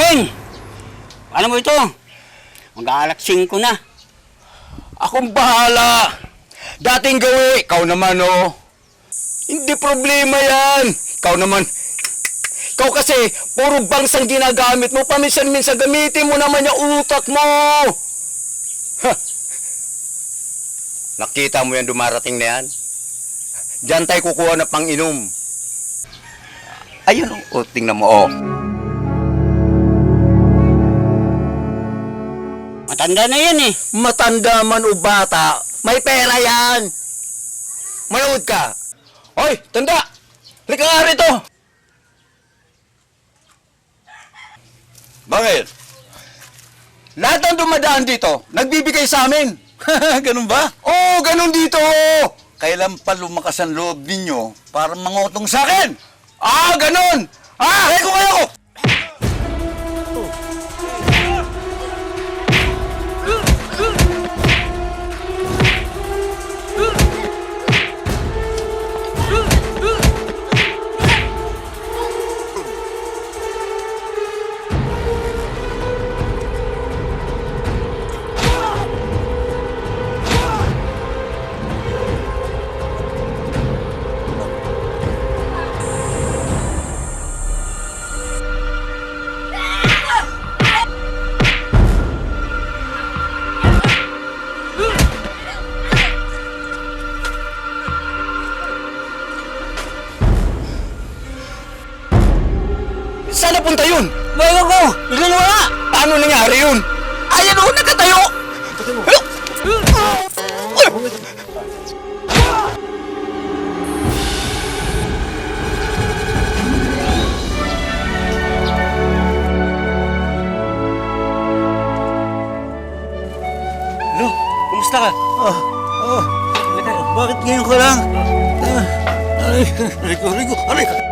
Neng! Ano mo ito? Mag-aalas 5 na. Akong bahala. Dating gawi, ikaw naman oh. Hindi problema yan. Ikaw naman. Ikaw kasi, puro bangsang ginagamit mo. Paminsan-minsan gamitin mo naman yung utak mo. Ha. Nakita mo yan dumarating na yan? Diyan tayo kukuha na pang-inom. Ayun oh, tingnan mo oh. Matanda na yan eh. Matanda man o bata, may pera yan. Manood ka. Hoy, tanda! Halika nga rito! Bakit? Lahat ng dumadaan dito, nagbibigay sa amin. Ganun ba? Oo, ganun dito. Kailan pa lumakas ang loob ninyo para mangutong sa akin? Ah, ganun! Ah, kayo! Saan napunta yun? Bago ko! Bigyan mo nga! Paano nangyari yun? Ayan o, nakatayo! Lo, kumusta ka? Bakit ngayon ka lang? Aray ko.